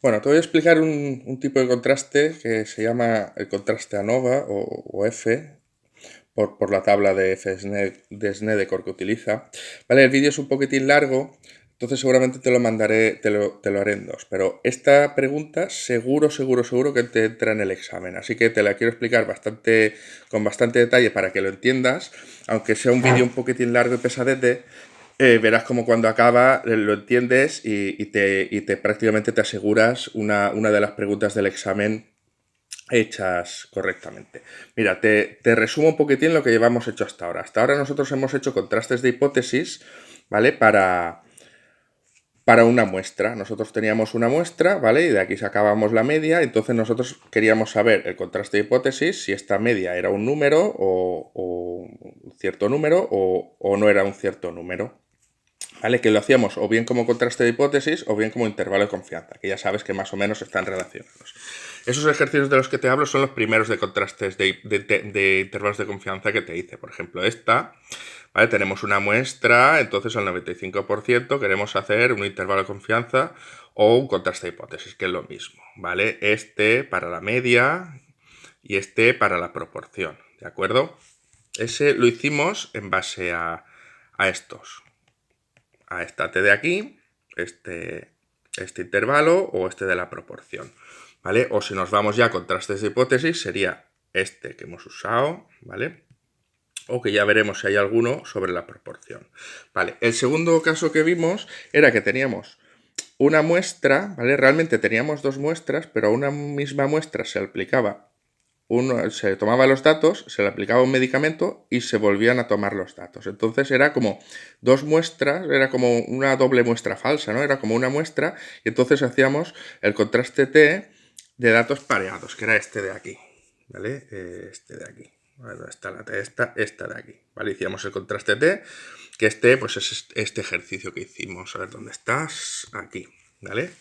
Bueno, te voy a explicar un tipo de contraste que se llama el contraste ANOVA o F, por la tabla de de Snedeker que utiliza. Vale, el vídeo es un poquitín largo, entonces seguramente te lo mandaré, te lo haré en dos. Pero esta pregunta seguro que te entra en el examen. Así que te la quiero explicar con bastante detalle para que lo entiendas, aunque sea un vídeo un poquitín largo y pesadete. Verás como cuando acaba lo entiendes y prácticamente te aseguras una de las preguntas del examen hechas correctamente. Mira, te resumo un poquitín lo que llevamos hecho hasta ahora. Hasta ahora nosotros hemos hecho contrastes de hipótesis, ¿vale? Para una muestra. Nosotros teníamos una muestra, ¿vale? Y de aquí sacábamos la media. Entonces nosotros queríamos saber el contraste de hipótesis, si esta media era un número o un cierto número o no era un cierto número. ¿Vale? Que lo hacíamos o bien como contraste de hipótesis o bien como intervalo de confianza, que ya sabes que más o menos están relacionados. Esos ejercicios de los que te hablo son los primeros de contrastes de intervalos de confianza que te hice. Por ejemplo, esta, ¿vale? Tenemos una muestra, entonces al 95% queremos hacer un intervalo de confianza o un contraste de hipótesis, que es lo mismo, ¿vale? Este para la media y este para la proporción, ¿de acuerdo? Ese lo hicimos en base a estos. A esta T de aquí, este intervalo o este de la proporción, ¿vale? O si nos vamos ya a contrastes de hipótesis, sería este que hemos usado, ¿vale? O que ya veremos si hay alguno sobre la proporción. Vale, el segundo caso que vimos era que teníamos una muestra, ¿vale? Realmente teníamos dos muestras, pero a una misma muestra se aplicaba se tomaba los datos, se le aplicaba un medicamento y se volvían a tomar los datos. Entonces era como dos muestras, era como una doble muestra falsa, ¿no? Era como una muestra y entonces hacíamos el contraste T de datos pareados, que era este de aquí, ¿vale? Este de aquí. Bueno, está la T, esta de aquí, ¿vale? Hicimos el contraste T, que pues es este ejercicio que hicimos. A ver, ¿dónde estás? Aquí, ¿vale?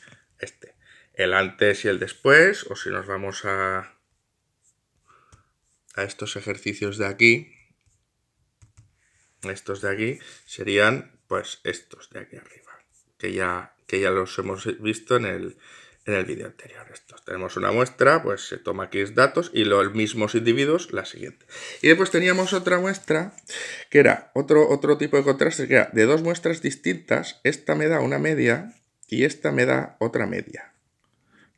El antes y el después, o si nos vamos a estos ejercicios de aquí, estos de aquí serían pues estos de aquí arriba, que ya los hemos visto en el vídeo anterior. Estos. Tenemos una muestra, pues se toma aquí datos y los mismos individuos la siguiente. Y después teníamos otra muestra que era otro tipo de contraste, que era de dos muestras distintas. Esta me da una media y esta me da otra media.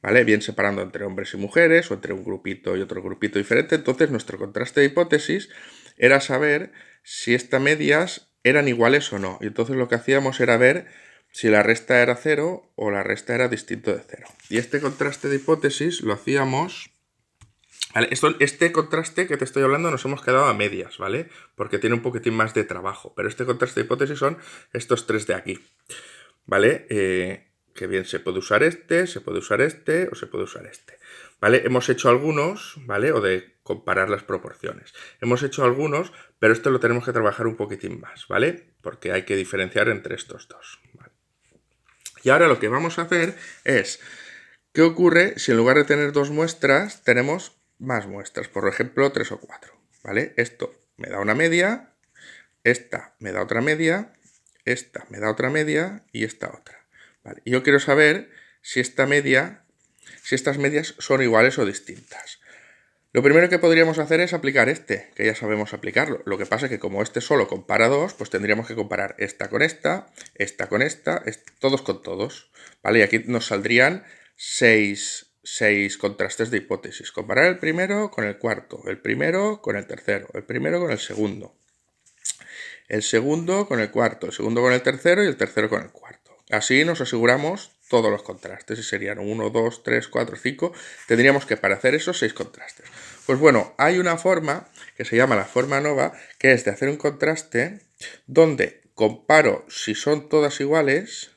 ¿Vale? Bien separando entre hombres y mujeres o entre un grupito y otro grupito diferente. Entonces nuestro contraste de hipótesis era saber si estas medias eran iguales o no. Y entonces lo que hacíamos era ver si la resta era 0 o la resta era distinto de 0. Y este contraste de hipótesis lo hacíamos... ¿Vale? Este contraste que te estoy hablando nos hemos quedado a medias, ¿vale? Porque tiene un poquitín más de trabajo. Pero este contraste de hipótesis son estos tres de aquí, ¿vale? Que bien se puede usar se puede usar o se puede usar este. ¿Vale? Hemos hecho algunos, ¿vale? O de comparar las proporciones. Hemos hecho algunos, pero esto lo tenemos que trabajar un poquitín más, ¿vale? Porque hay que diferenciar entre estos dos. ¿Vale? Y ahora lo que vamos a hacer es, ¿qué ocurre si en lugar de tener dos muestras, tenemos más muestras? Por ejemplo, 3 o 4, ¿vale? Esto me da una media, esta me da otra media, esta me da otra media y esta otra. Vale. Y yo quiero saber si estas medias son iguales o distintas. Lo primero que podríamos hacer es aplicar que ya sabemos aplicarlo. Lo que pasa es que como este solo compara dos, pues tendríamos que comparar esta con esta con esta, todos con todos. ¿Vale? Y aquí nos saldrían seis contrastes de hipótesis. Comparar el primero con el cuarto, el primero con el tercero, el primero con el segundo, el segundo con el cuarto, el segundo con el tercero y el tercero con el cuarto. Así nos aseguramos todos los contrastes y serían 1, 2, 3, 4, 5. Tendríamos que para hacer esos 6 contrastes. Pues bueno, hay una forma que se llama la forma ANOVA, que es de hacer un contraste donde comparo si son todas iguales,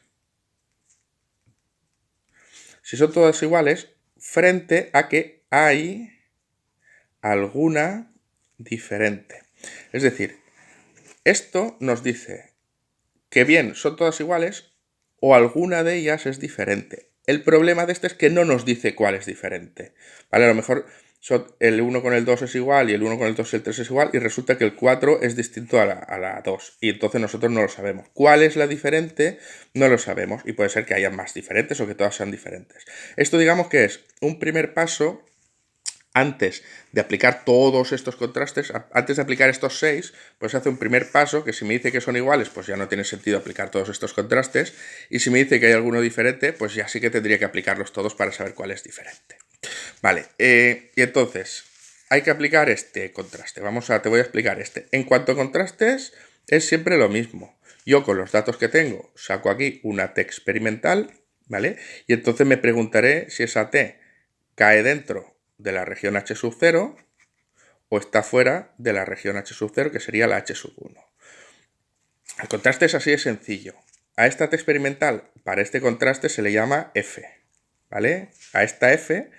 frente a que hay alguna diferente. Es decir, esto nos dice que bien son todas iguales o alguna de ellas es diferente. El problema de este es que no nos dice cuál es diferente. ¿Vale? A lo mejor el 1 con el 2 es igual y el 1 con el 2 y el 3 es igual, y resulta que el 4 es distinto a la 2, y entonces nosotros no lo sabemos. ¿Cuál es la diferente? No lo sabemos, y puede ser que haya más diferentes o que todas sean diferentes. Esto digamos que es un primer paso. Antes de aplicar todos estos contrastes, antes de aplicar estos 6, pues hace un primer paso que si me dice que son iguales, pues ya no tiene sentido aplicar todos estos contrastes, y si me dice que hay alguno diferente, pues ya sí que tendría que aplicarlos todos para saber cuál es diferente. Vale, y entonces hay que aplicar este contraste. Te voy a explicar este. En cuanto a contrastes, es siempre lo mismo. Yo con los datos que tengo saco aquí una T experimental, ¿vale? Y entonces me preguntaré si esa T cae dentro de la región H sub 0 o está fuera de la región H sub 0, que sería la H sub 1. El contraste es así de sencillo. A esta T experimental, para este contraste se le llama F, ¿vale? A esta F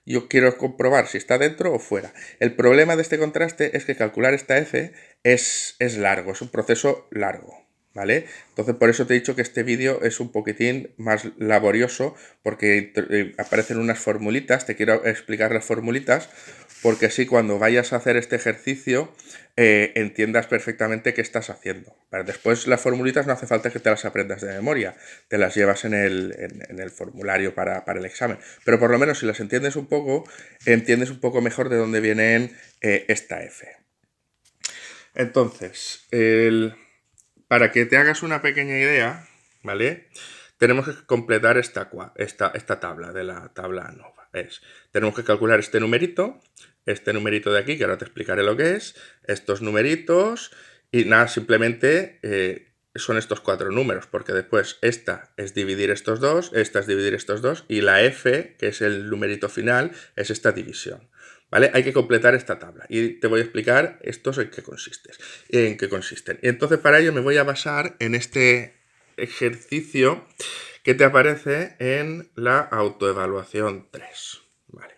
yo quiero comprobar si está dentro o fuera. El problema de este contraste es que calcular esta F es largo, es un proceso largo, ¿vale? Entonces por eso te he dicho que este vídeo es un poquitín más laborioso, porque aparecen unas formulitas, te quiero explicar las formulitas, porque así cuando vayas a hacer este ejercicio entiendas perfectamente qué estás haciendo. Para después las formulitas no hace falta que te las aprendas de memoria, te las llevas en el formulario para el examen. Pero por lo menos si las entiendes un poco mejor de dónde vienen esta F. Entonces, para que te hagas una pequeña idea, ¿vale? Tenemos que completar esta tabla de la tabla ANOVA. Tenemos que calcular este numerito de aquí, que ahora te explicaré lo que es, estos numeritos, y nada, simplemente son estos 4 números, porque después esta es dividir estos dos, esta es dividir estos dos, y la F, que es el numerito final, es esta división. ¿Vale? Hay que completar esta tabla y te voy a explicar estos en qué consisten. Y entonces para ello me voy a basar en este ejercicio que te aparece en la autoevaluación 3. Vale.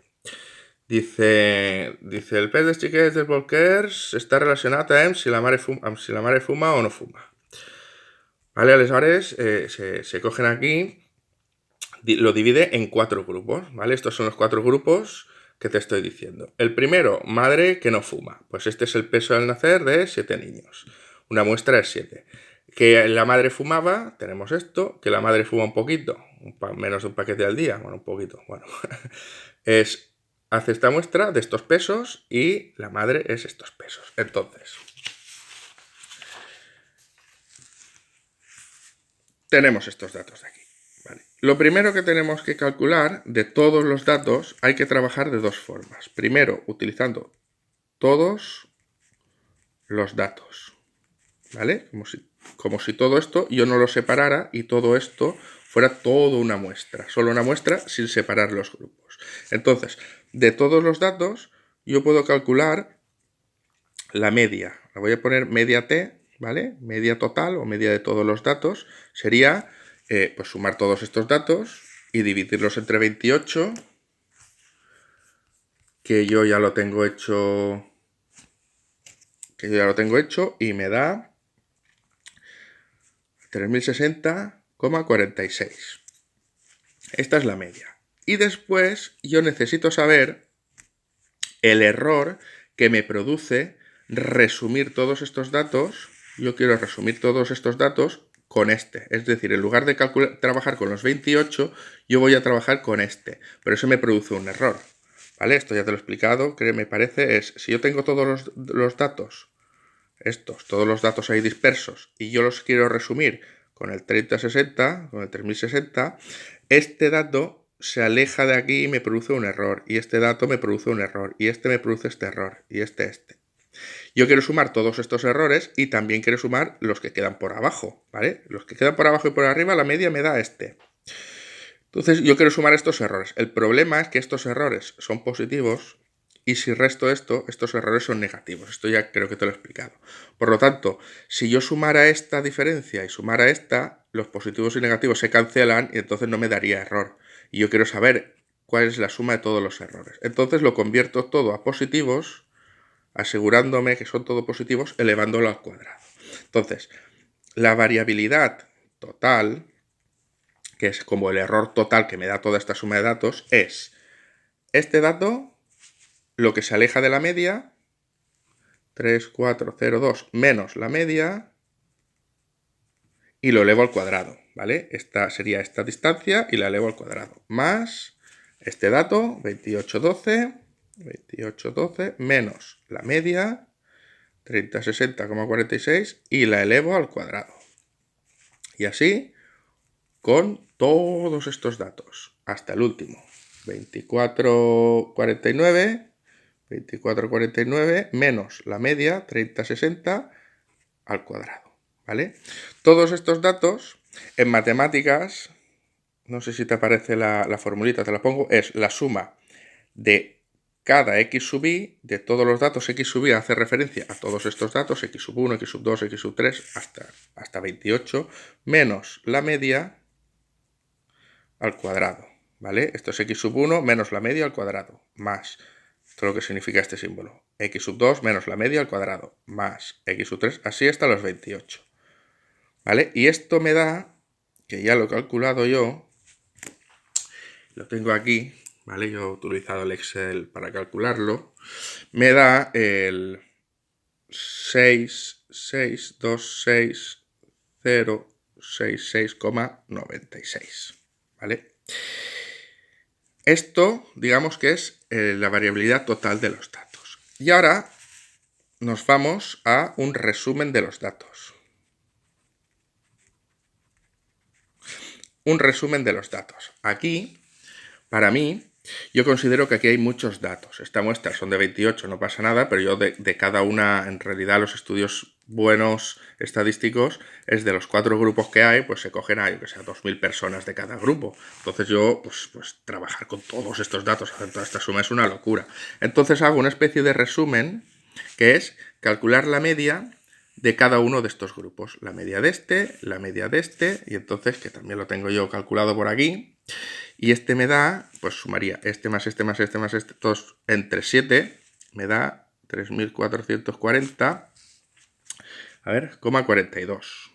Dice el pes dels xiquets dels bolquers està relacionat amb si la mare fuma o no fuma. Vale, aleshores se cogen aquí, lo divide en 4 grupos, ¿vale? Estos son los 4 grupos que te estoy diciendo. El primero, madre que no fuma. Pues este es el peso al nacer de 7 niños. Una muestra es 7. Que la madre fumaba, tenemos esto. Que la madre fuma un poquito, menos de un paquete al día. Bueno, un poquito, bueno. Hace esta muestra de estos pesos y la madre es estos pesos. Entonces, tenemos estos datos de aquí. Vale. Lo primero que tenemos que calcular de todos los datos, hay que trabajar de dos formas. Primero, utilizando todos los datos, ¿vale? Como si todo esto yo no lo separara y todo esto fuera toda una muestra, solo una muestra sin separar los grupos. Entonces, de todos los datos, yo puedo calcular la media. La voy a poner media T, ¿vale? Media total o media de todos los datos sería pues sumar todos estos datos y dividirlos entre 28, que yo ya lo tengo hecho, y me da 3060,46. Esta es la media. Y después yo necesito saber el error que me produce resumir todos estos datos. Yo quiero resumir todos estos datos con este. Es decir, en lugar de trabajar con los 28, yo voy a trabajar con este. Pero eso me produce un error. ¿Vale? Esto ya te lo he explicado, que me parece es, si yo tengo todos los datos, todos los datos ahí dispersos, y yo los quiero resumir con el 3060, con el 3060, este dato se aleja de aquí y me produce un error, y este dato me produce un error, y este me produce este error, y este. Yo quiero sumar todos estos errores y también quiero sumar los que quedan por abajo, ¿vale? Los que quedan por abajo y por arriba, la media me da este. Entonces yo quiero sumar estos errores. El problema es que estos errores son positivos y si resto esto, estos errores son negativos. Esto ya creo que te lo he explicado. Por lo tanto, si yo sumara esta diferencia y sumara esta, los positivos y negativos se cancelan y entonces no me daría error. Y yo quiero saber cuál es la suma de todos los errores. Entonces lo convierto todo a positivos, asegurándome que son todos positivos, elevándolo al cuadrado. Entonces, la variabilidad total, que es como el error total que me da toda esta suma de datos, es este dato lo que se aleja de la media, 3,402 menos la media, y lo elevo al cuadrado, ¿vale? Esta sería esta distancia y la elevo al cuadrado, más este dato, 2812 menos la media, 3060,46, y la elevo al cuadrado. Y así con todos estos datos, hasta el último, 2449 menos la media, 3060 al cuadrado, ¿vale? Todos estos datos, en matemáticas, no sé si te aparece la formulita, te la pongo, es la suma de cada x sub i, de todos los datos x sub i hace referencia a todos estos datos, x sub 1, x sub 2, x sub 3, hasta 28, menos la media al cuadrado, ¿vale? Esto es x sub 1 menos la media al cuadrado, más todo lo que significa este símbolo, x sub 2 menos la media al cuadrado, más x sub 3, así hasta los 28, ¿vale? Y esto me da, que ya lo he calculado yo, lo tengo aquí, ¿vale? Yo he utilizado el Excel para calcularlo, me da el 6626066,96, ¿vale? Esto, digamos que es la variabilidad total de los datos. Y ahora nos vamos a un resumen de los datos. Un resumen de los datos. Aquí, para mí, yo considero que aquí hay muchos datos. Esta muestra son de 28, no pasa nada, pero yo de cada una, en realidad los estudios buenos estadísticos es de los 4 grupos que hay, pues se cogen a, yo que sé, 2000 personas de cada grupo. Entonces yo, pues trabajar con todos estos datos, hacer toda esta suma es una locura. Entonces hago una especie de resumen que es calcular la media de cada uno de estos grupos. La media de este, la media de este, y entonces, que también lo tengo yo calculado por aquí, y este me da, pues sumaría este más este más este más este, todos entre 7, me da 3440, a ver, 42.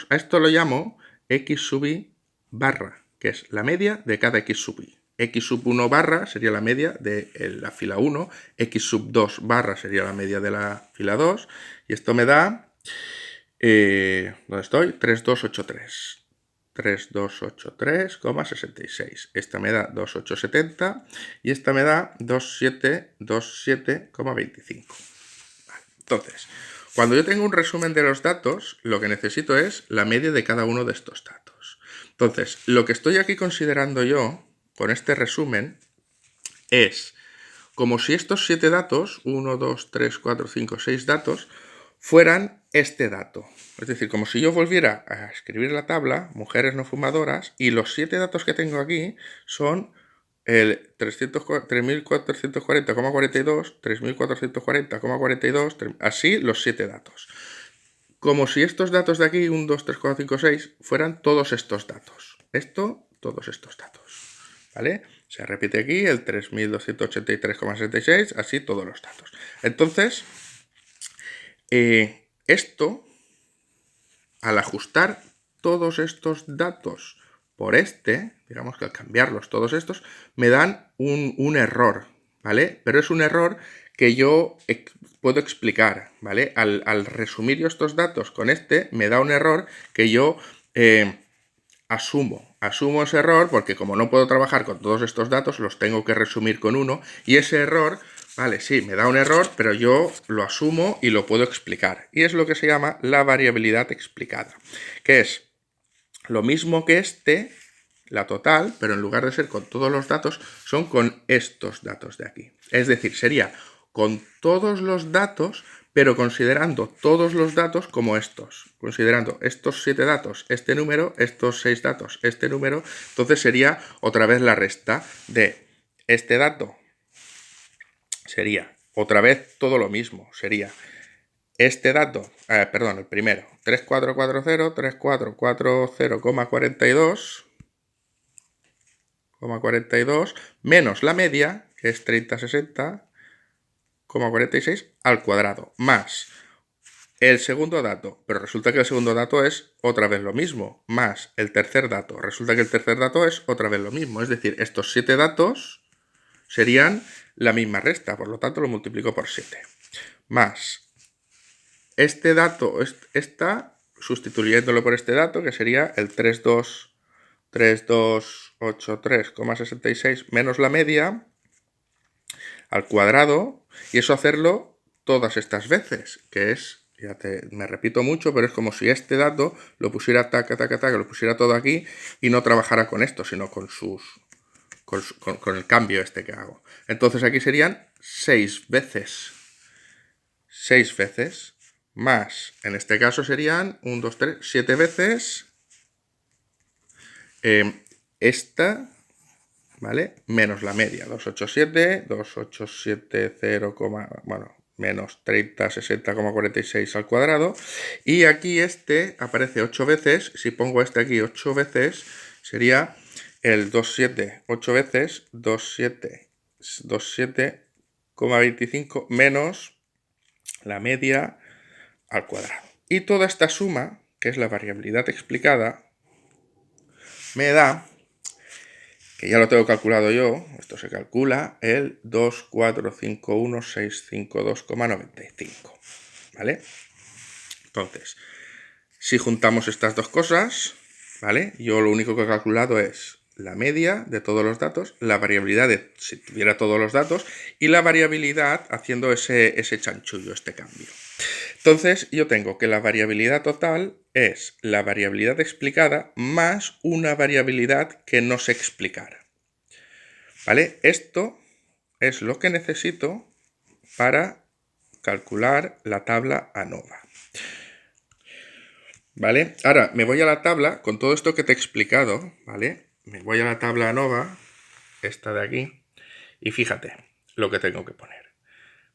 A esto lo llamo x sub i barra, que es la media de cada x sub i. X sub 1 barra sería la media de la fila 1, x sub 2 barra sería la media de la fila 2, y esto me da, ¿dónde estoy? 3283. 3283,66. Esta me da 2870 y esta me da 2727,25. Vale. Entonces, cuando yo tengo un resumen de los datos, lo que necesito es la media de cada uno de estos datos. Entonces, lo que estoy aquí considerando yo con este resumen es como si estos 7 datos, 1, 2, 3, 4, 5, 6 datos, fueran este dato. Es decir, como si yo volviera a escribir la tabla, mujeres no fumadoras, y los 7 datos que tengo aquí son el 3440,42, 3440,42, así los 7 datos. Como si estos datos de aquí, 1, 2, 3, 4, 5, 6, fueran todos estos datos. Todos estos datos. ¿Vale? Se repite aquí el 3283,66, así todos los datos. Entonces, esto, al ajustar todos estos datos por digamos que al cambiarlos todos estos, me dan un error, ¿vale? Pero es un error que yo puedo explicar, ¿vale? Al resumir yo estos datos con me da un error que yo asumo ese error porque como no puedo trabajar con todos estos datos, los tengo que resumir con uno, y ese error, vale, sí, me da un error, pero yo lo asumo y lo puedo explicar. Y es lo que se llama la variabilidad explicada, que es lo mismo que la total, pero en lugar de ser con todos los datos, son con estos datos de aquí. Es decir, sería con todos los datos, pero considerando todos los datos como estos. Considerando estos 7 datos, este número, estos 6 datos, este número, entonces sería otra vez la resta de este dato. Sería otra vez todo lo mismo. Sería este dato, perdón, el primero, 3440, 3440,42, menos la media, que es 3060,46 al cuadrado, más el segundo dato, pero resulta que el segundo dato es otra vez lo mismo, más el tercer dato, resulta que el tercer dato es otra vez lo mismo. Es decir, estos 7 datos serían la misma resta, por lo tanto lo multiplico por 7. Más este dato, sustituyéndolo por este dato, que sería el 3283,66 menos la media al cuadrado, y eso hacerlo todas estas veces, que es, me repito mucho, pero es como si este dato lo pusiera lo pusiera todo aquí y no trabajara con esto, sino con el cambio este que hago. Entonces aquí serían 6 veces. 6 veces más, en este caso serían 1, 2, 3, 7 veces esta, ¿vale? Menos la media, 287, bueno, menos 30, 60,46 al cuadrado. Y aquí este aparece 8 veces, si pongo este aquí 8 veces, sería el 27, 8 veces, 27,25 menos la media al cuadrado. Y toda esta suma, que es la variabilidad explicada, me da, que ya lo tengo calculado yo, esto se calcula, el 2451652,95, ¿vale? Entonces, si juntamos estas dos cosas, ¿vale? Yo lo único que he calculado es la media de todos los datos, la variabilidad de si tuviera todos los datos y la variabilidad haciendo ese chanchullo, este cambio. Entonces yo tengo que la variabilidad total es la variabilidad explicada más una variabilidad que no sé explicar. ¿Vale? Esto es lo que necesito para calcular la tabla ANOVA. ¿Vale? Ahora me voy a la tabla, con todo esto que te he explicado, ¿vale? Me voy a la tabla ANOVA, esta de aquí, y fíjate lo que tengo que poner.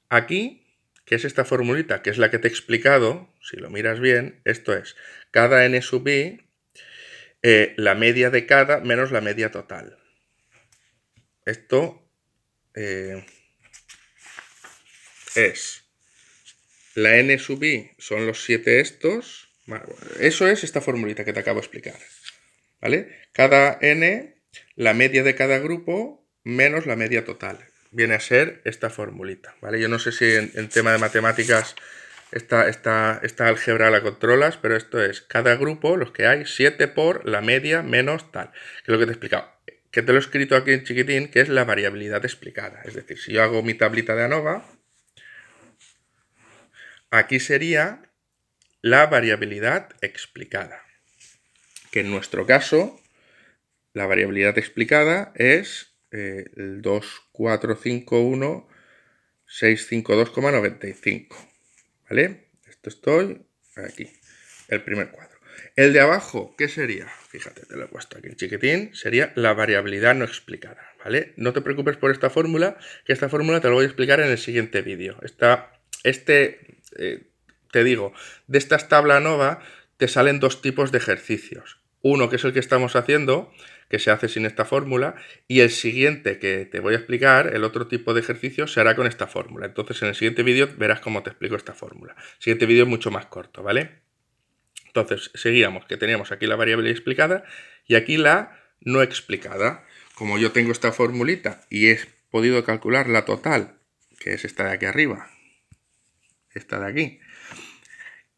Aquí, que es esta formulita, que es la que te he explicado, si lo miras bien, esto es cada n sub i, la media de cada menos la media total. Esto es la n sub i, son los 7 estos. Eso es esta formulita que te acabo de explicar. ¿Vale? Cada n, la media de cada grupo menos la media total. Viene a ser esta formulita, ¿vale? Yo no sé si en tema de matemáticas esta álgebra la controlas, pero esto es cada grupo, los que hay, 7 por la media menos tal. Que es lo que te he explicado. Que te lo he escrito aquí en chiquitín, que es la variabilidad explicada. Es decir, si yo hago mi tablita de ANOVA, aquí sería la variabilidad explicada. Que en nuestro caso, la variabilidad explicada es el 2451652,95. ¿Vale? Esto estoy aquí, el primer cuadro. El de abajo, ¿qué sería? Fíjate, te lo he puesto aquí en chiquitín, sería la variabilidad no explicada, ¿vale? No te preocupes por esta fórmula, que esta fórmula te lo voy a explicar en el siguiente vídeo. Te digo, de estas tabla ANOVA te salen dos tipos de ejercicios. Uno, que es el que estamos haciendo, que se hace sin esta fórmula, y el siguiente que te voy a explicar, el otro tipo de ejercicio, se hará con esta fórmula. Entonces en el siguiente vídeo verás cómo te explico esta fórmula. El siguiente vídeo es mucho más corto, ¿vale? Entonces seguíamos que teníamos aquí la variable explicada y aquí la no explicada. Como yo tengo esta formulita y he podido calcular la total, que es esta de aquí arriba, esta de aquí,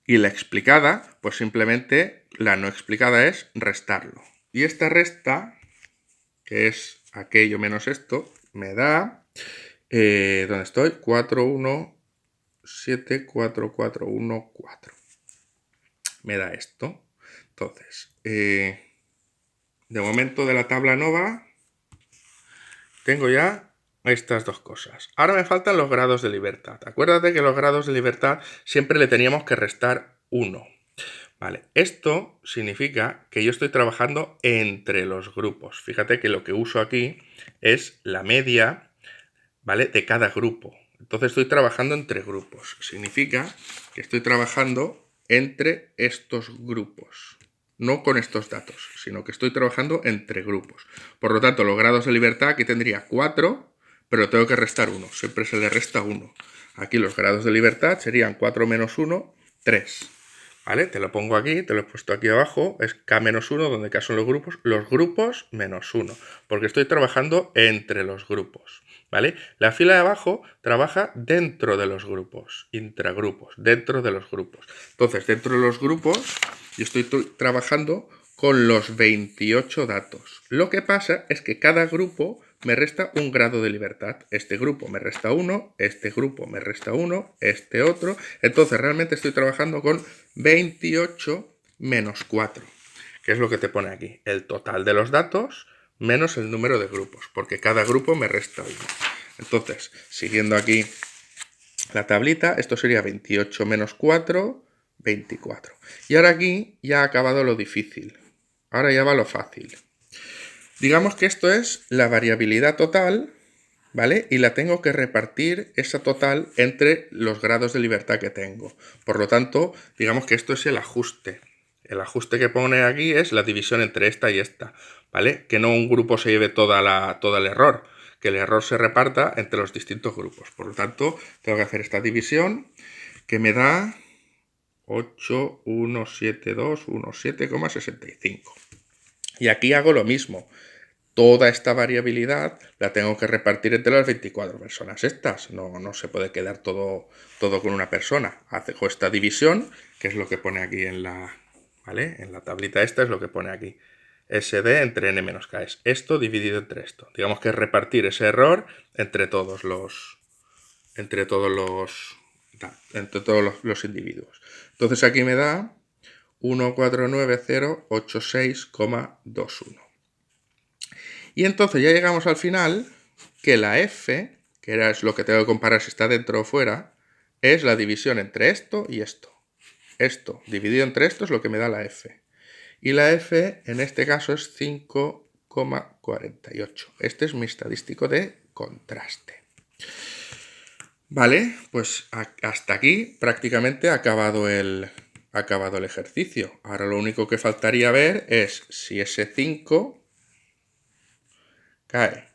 y la explicada, pues simplemente la no explicada es restarlo. Y esta resta, que es aquello menos esto, me da, ¿dónde estoy? 4174414. Me da esto. Entonces, de momento de la tabla ANOVA, tengo ya estas dos cosas. Ahora me faltan los grados de libertad. Acuérdate que los grados de libertad siempre le teníamos que restar 1. Vale, esto significa que yo estoy trabajando entre los grupos. Fíjate que lo que uso aquí es la media, ¿vale?, de cada grupo. Entonces estoy trabajando entre grupos. Significa que estoy trabajando entre estos grupos. No con estos datos, sino que estoy trabajando entre grupos. Por lo tanto, los grados de libertad aquí tendría 4, pero tengo que restar 1. Siempre se le resta 1. Aquí los grados de libertad serían 4 menos 1, 3. ¿Vale? Te lo pongo aquí, te lo he puesto aquí abajo, es K menos 1, donde K son los grupos menos 1, porque estoy trabajando entre los grupos. ¿vale? La fila de abajo trabaja dentro de los grupos, intragrupos, dentro de los grupos. Entonces, dentro de los grupos, yo estoy trabajando con los 28 datos. Lo que pasa es que cada grupo me resta un grado de libertad. Este grupo me resta 1, este grupo me resta 1, este otro. Entonces, realmente estoy trabajando con 28 menos 4, que es lo que te pone aquí. El total de los datos menos el número de grupos, porque cada grupo me resta 1. Entonces, siguiendo aquí la tablita, esto sería 28 menos 4, 24. Y ahora aquí ya ha acabado lo difícil. Ahora ya va lo fácil. Digamos que esto es la variabilidad total, ¿vale? Y la tengo que repartir, esa total, entre los grados de libertad que tengo. Por lo tanto, digamos que esto es el ajuste. El ajuste que pone aquí es la división entre esta y esta, ¿vale? Que no un grupo se lleve todo el error, que el error se reparta entre los distintos grupos. Por lo tanto, tengo que hacer esta división que me da 8,172,1,7,65. Y aquí hago lo mismo. Toda esta variabilidad la tengo que repartir entre las 24 personas estas. No se puede quedar todo con una persona. Hago esta división, que es lo que pone aquí en la, ¿vale? En la tablita esta es lo que pone aquí. SD entre n menos k. Es esto dividido entre esto. Digamos que es repartir ese error entre todos los individuos. Entonces aquí me da 149,086,21. Y entonces ya llegamos al final, que la f, que es lo que tengo que comparar si está dentro o fuera, es la división entre esto y esto. Esto dividido entre esto es lo que me da la f. Y la f en este caso es 5,48. Este es mi estadístico de contraste. Vale, pues hasta aquí prácticamente ha acabado el ejercicio. Ahora lo único que faltaría ver es si ese 5 cae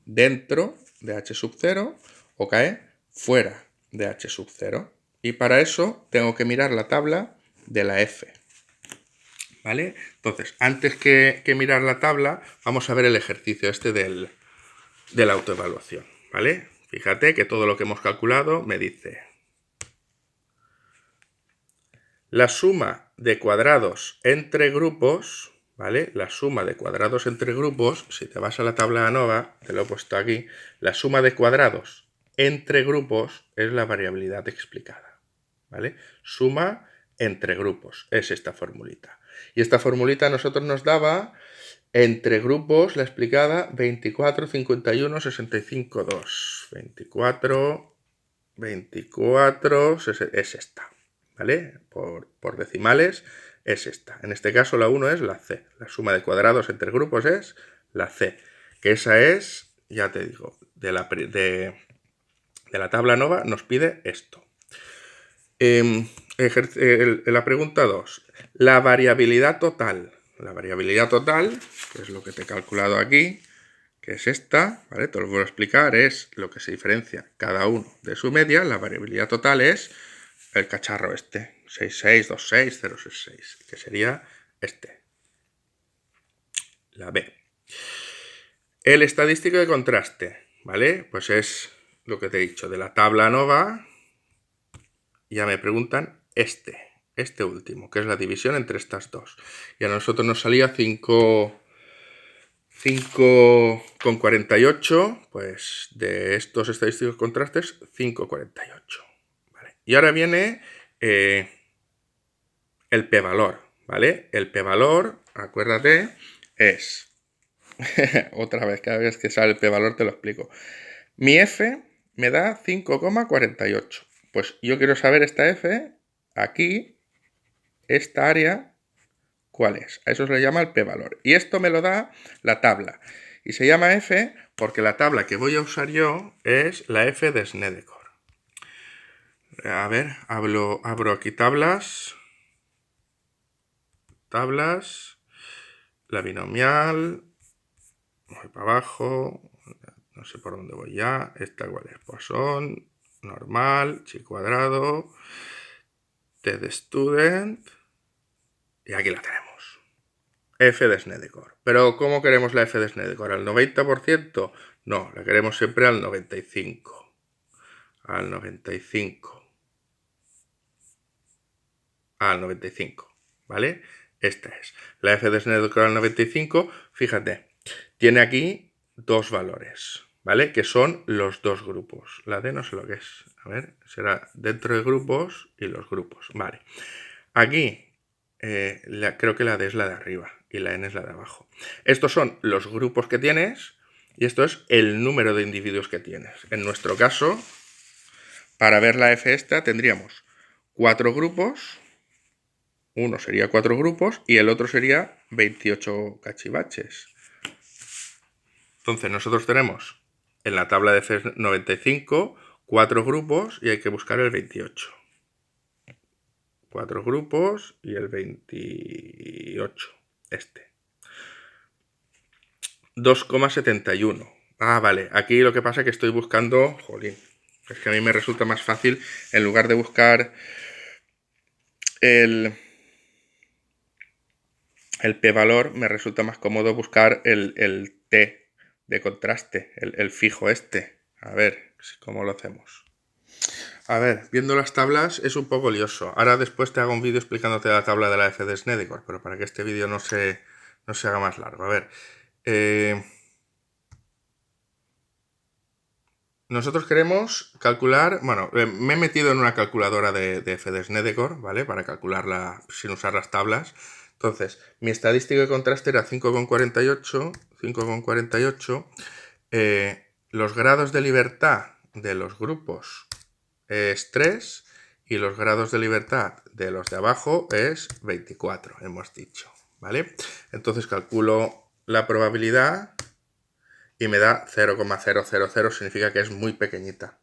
dentro de h sub 0 o cae fuera de h sub 0. Y para eso tengo que mirar la tabla de la f. ¿Vale? Entonces, antes que mirar la tabla, vamos a ver el ejercicio este de la autoevaluación. ¿Vale? Fíjate que todo lo que hemos calculado me dice la suma de cuadrados entre grupos, ¿vale? La suma de cuadrados entre grupos, si te vas a la tabla ANOVA, te lo he puesto aquí, la suma de cuadrados entre grupos es la variabilidad explicada, ¿vale? Suma entre grupos, es esta formulita. Y esta formulita a nosotros nos daba entre grupos la explicada 24, 51, 65, 2. 24, 24, es esta. ¿Vale? Por decimales es esta. En este caso la 1 es la C. La suma de cuadrados entre grupos es la C. Que esa es, ya te digo, de la tabla ANOVA nos pide esto. La pregunta 2. La variabilidad total. La variabilidad total, que es lo que te he calculado aquí, que es esta, ¿vale? Te lo voy a explicar, es lo que se diferencia cada uno de su media. La variabilidad total es el cacharro este, 6626066, que sería este, la B. El estadístico de contraste, ¿vale? Pues es lo que te he dicho, de la tabla ANOVA, ya me preguntan este último, que es la división entre estas dos. Y a nosotros nos salía 5,48, pues de estos estadísticos contrastes, 5,48. ¿Vale? Y ahora viene el p-valor, ¿vale? El p-valor, acuérdate, es... Otra vez, cada vez que sale el p-valor te lo explico. Mi f me da 5,48. Pues yo quiero saber esta f, aquí, esta área, ¿cuál es? A eso se le llama el p-valor. Y esto me lo da la tabla. Y se llama f porque la tabla que voy a usar yo es la f de Snedecor. A ver, abro aquí tablas, la binomial, voy para abajo, no sé por dónde voy ya, esta cuál es, Poisson, normal, chi cuadrado, t de student, y aquí la tenemos. f de Snedeker. Pero ¿cómo queremos la f de Snedeker? ¿Al 90%? No, la queremos siempre al 95. Al 95. Al 95, ¿vale? Esta es. La f de Snedeker al 95, fíjate, tiene aquí dos valores, ¿vale? Que son los dos grupos. La D no sé lo que es. A ver, será dentro de grupos y los grupos. Vale. Aquí creo que la D es la de arriba y la N es la de abajo. Estos son los grupos que tienes y esto es el número de individuos que tienes. En nuestro caso, para ver la F esta tendríamos 4 grupos. Uno sería 4 grupos y el otro sería 28 cachivaches. Entonces nosotros tenemos en la tabla de F 95 4 grupos y hay que buscar el 28. 4 grupos y el 28. Este. 2,71. Ah, vale. Aquí lo que pasa es que estoy buscando... Jolín. Es que a mí me resulta más fácil, en lugar de buscar el p-valor, me resulta más cómodo buscar el t de contraste, el fijo este. A ver, ¿cómo lo hacemos? A ver, viendo las tablas es un poco lioso. Ahora después te hago un vídeo explicándote la tabla de la f de Snedeker, pero para que este vídeo no se haga más largo. A ver, nosotros queremos calcular, bueno, me he metido en una calculadora de f de Snedeker, ¿vale? Para calcularla sin usar las tablas. Entonces, mi estadístico de contraste era 5,48, 5,48. Los grados de libertad de los grupos es 3 y los grados de libertad de los de abajo es 24, hemos dicho, ¿vale? Entonces calculo la probabilidad y me da 0,000, significa que es muy pequeñita.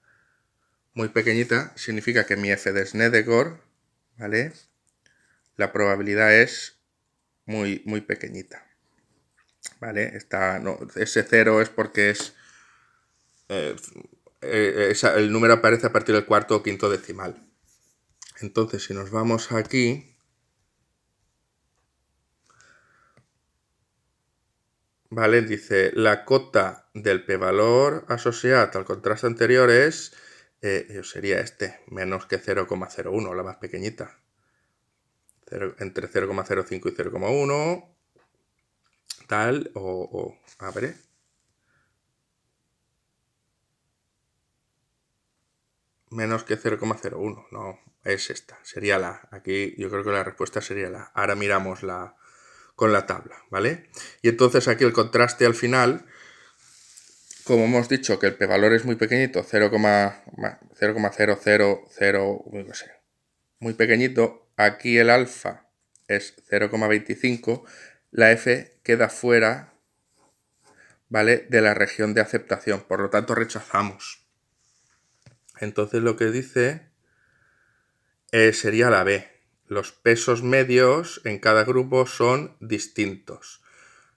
Muy pequeñita significa que mi f de Snedeker, ¿vale? La probabilidad es muy, muy pequeñita, ¿vale? Ese 0 es porque es... el número aparece a partir del cuarto o quinto decimal. Entonces, si nos vamos aquí, ¿vale? Dice, la cota del p-valor asociada al contraste anterior es, sería menos que 0,01, la más pequeñita. Entre 0,05 y 0,1, tal, a ver, menos que 0,01, no, es esta, sería la. Aquí yo creo que la respuesta sería la. Ahora miramos con la tabla, ¿vale? Y entonces aquí el contraste al final, como hemos dicho que el p-valor es muy pequeñito, 0,0000, no sé, muy pequeñito, aquí el alfa es 0,25, la f queda fuera, ¿vale?, de la región de aceptación, por lo tanto rechazamos. Entonces lo que dice sería la B. Los pesos medios en cada grupo son distintos.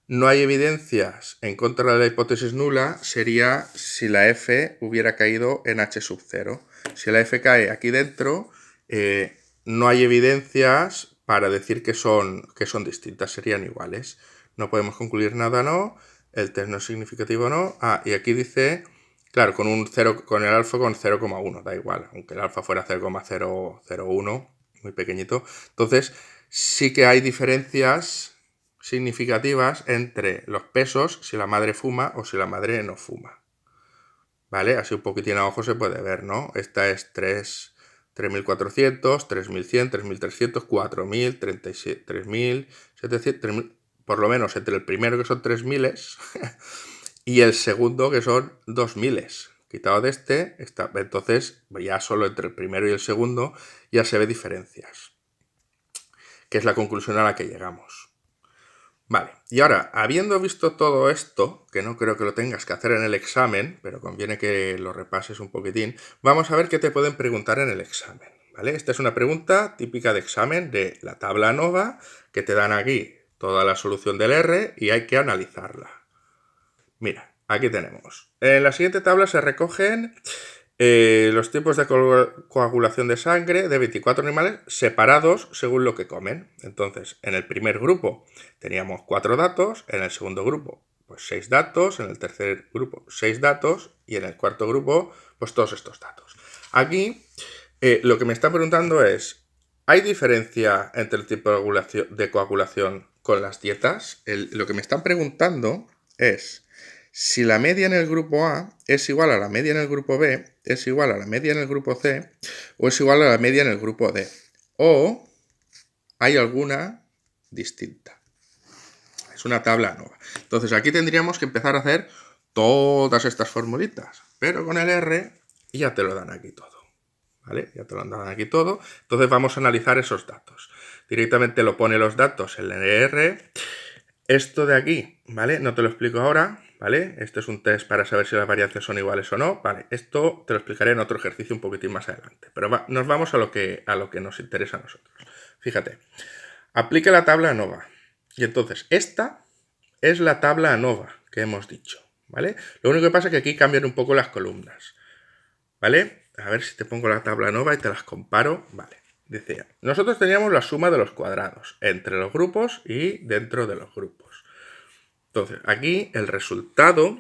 No hay evidencias en contra de la hipótesis nula, sería si la F hubiera caído en H sub 0. Si la F cae aquí dentro, no hay evidencias para decir que son distintas, serían iguales. No podemos concluir nada, no. El test no es significativo, no. Ah, y aquí dice, claro, con el alfa con 0,1, da igual, aunque el alfa fuera 0,001, muy pequeñito. Entonces, sí que hay diferencias significativas entre los pesos, si la madre fuma o si la madre no fuma. ¿Vale? Así un poquitín a ojo se puede ver, ¿no? Esta es 3.400, 3.100, 3.300, 4.000, 3.700, 3.000, por lo menos entre el primero que son 3.000 y el segundo que son 2.000. Quitado de entonces ya solo entre el primero y el segundo ya se ve diferencias, que es la conclusión a la que llegamos. Vale, y ahora, habiendo visto todo esto, que no creo que lo tengas que hacer en el examen, pero conviene que lo repases un poquitín, vamos a ver qué te pueden preguntar en el examen, ¿vale? Esta es una pregunta típica de examen de la tabla ANOVA, que te dan aquí toda la solución del R y hay que analizarla. Mira, aquí tenemos. En la siguiente tabla se recogen los tipos de coagulación de sangre de 24 animales separados según lo que comen. Entonces, en el primer grupo teníamos 4 datos, en el segundo grupo pues 6 datos, en el tercer grupo 6 datos y en el cuarto grupo pues todos estos datos. Aquí lo que me está preguntando es, ¿hay diferencia entre el tipo de coagulación con las dietas? Lo que me están preguntando es si la media en el grupo A es igual a la media en el grupo B, es igual a la media en el grupo C o es igual a la media en el grupo D. O hay alguna distinta. Es una tabla ANOVA. Entonces aquí tendríamos que empezar a hacer todas estas formulitas, pero con el R ya te lo dan aquí todo. ¿Vale? Ya te lo han dado aquí todo. Entonces vamos a analizar esos datos. Directamente lo pone los datos en el R. Esto de aquí, ¿vale? No te lo explico ahora, ¿vale? Esto es un test para saber si las varianzas son iguales o no, ¿vale? Esto te lo explicaré en otro ejercicio un poquitín más adelante. Pero nos vamos a lo que nos interesa a nosotros. Fíjate, aplica la tabla ANOVA. Y entonces, esta es la tabla ANOVA que hemos dicho, ¿vale? Lo único que pasa es que aquí cambian un poco las columnas, ¿vale? A ver si te pongo la tabla ANOVA y te las comparo. Vale, decía, nosotros teníamos la suma de los cuadrados entre los grupos y dentro de los grupos. Entonces, aquí el resultado,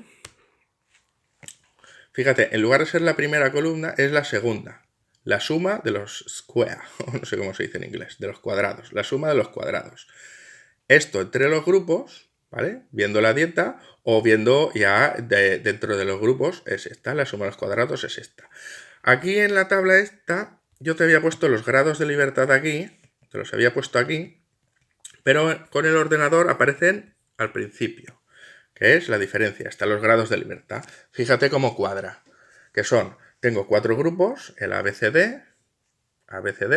fíjate, en lugar de ser la primera columna, es la segunda. La suma de los square, no sé cómo se dice en inglés, de los cuadrados. La suma de los cuadrados. Esto entre los grupos, ¿vale? Viendo la dieta o viendo ya dentro de los grupos es esta, la suma de los cuadrados es esta. Aquí en la tabla esta yo te había puesto los grados de libertad aquí, te los había puesto aquí, pero con el ordenador aparecen al principio, que es la diferencia, están los grados de libertad. Fíjate cómo cuadra, que son, tengo 4 grupos, el ABCD,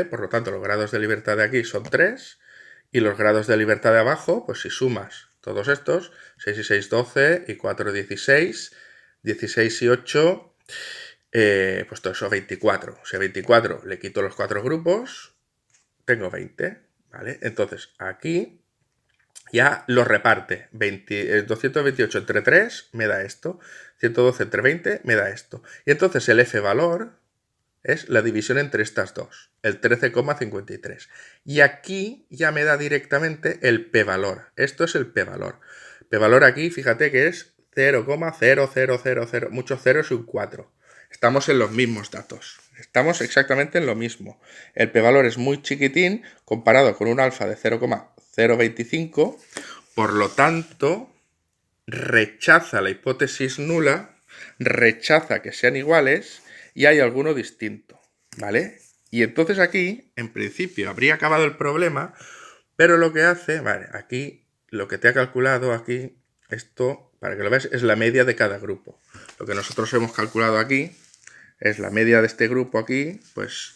por lo tanto los grados de libertad de aquí son 3, y los grados de libertad de abajo, pues si sumas todos estos, 6 y 6, 12, y 4, 16, 16 y 8, pues todo eso 24. O sea, 24 le quito los 4 grupos, tengo 20, ¿vale? Entonces, aquí ya lo reparte. 228 entre 3 me da esto, 112 entre 20 me da esto. Y entonces el F valor es la división entre estas dos, el 13,53. Y aquí ya me da directamente el p-valor. Esto es el p-valor. P-valor aquí, fíjate que es 0,0000, muchos ceros y un 4. Estamos en los mismos datos. Estamos exactamente en lo mismo. El p-valor es muy chiquitín comparado con un alfa de 0,025. Por lo tanto, rechaza la hipótesis nula, rechaza que sean iguales y hay alguno distinto, ¿vale? Y entonces aquí, en principio, habría acabado el problema, pero lo que hace, vale, aquí, lo que te ha calculado aquí, esto, para que lo veas, es la media de cada grupo. Lo que nosotros hemos calculado aquí es la media de este grupo aquí, pues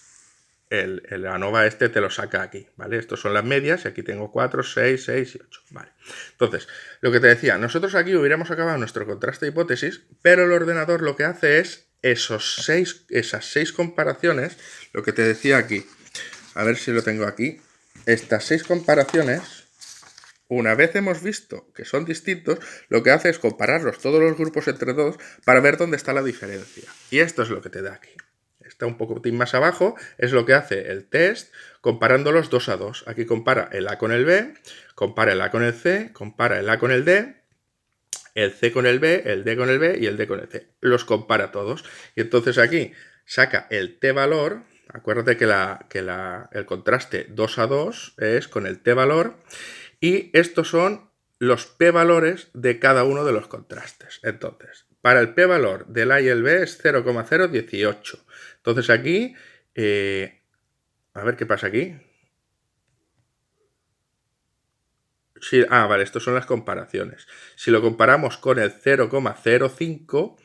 el ANOVA este te lo saca aquí, ¿vale? Estos son las medias y aquí tengo 4, 6, 6 y 8, ¿vale? Entonces, lo que te decía, nosotros aquí hubiéramos acabado nuestro contraste de hipótesis, pero el ordenador lo que hace es esas 6 comparaciones, lo que te decía aquí, a ver si lo tengo aquí, estas 6 comparaciones, una vez hemos visto que son distintos, lo que hace es compararlos todos los grupos entre todos para ver dónde está la diferencia. Y esto es lo que te da aquí. Está un poquitín más abajo, es lo que hace el test comparándolos 2 a 2. Aquí compara el A con el B, compara el A con el C, compara el A con el D, el C con el B, el D con el B y el D con el C. Los compara todos. Y entonces aquí saca el t-valor. Acuérdate que el contraste 2 a 2 es con el t-valor. Y estos son los p-valores de cada uno de los contrastes. Entonces, para el p-valor del A y el B es 0,018. Entonces aquí, a ver qué pasa aquí. Sí, vale, estas son las comparaciones. Si lo comparamos con el 0,05,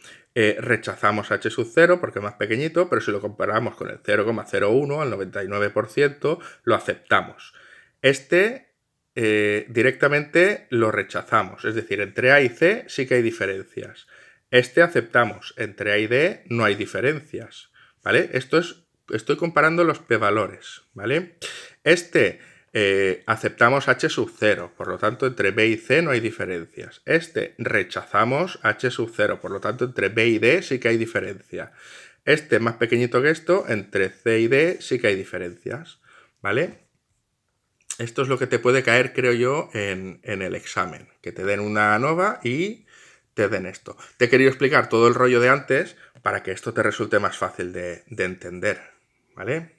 rechazamos H sub 0 porque es más pequeñito, pero si lo comparamos con el 0,01 al 99%, lo aceptamos. Este directamente lo rechazamos, es decir, entre A y C sí que hay diferencias. Este aceptamos, entre A y D no hay diferencias, ¿vale? Estoy comparando los p-valores, ¿vale? Aceptamos H sub 0, por lo tanto entre B y C no hay diferencias. Rechazamos H sub 0, por lo tanto entre B y D sí que hay diferencia. Este es más pequeñito que esto, entre C y D sí que hay diferencias, ¿vale? Esto es lo que te puede caer, creo yo, en el examen, que te den una ANOVA y te den esto. Te he querido explicar todo el rollo de antes para que esto te resulte más fácil de entender, ¿vale?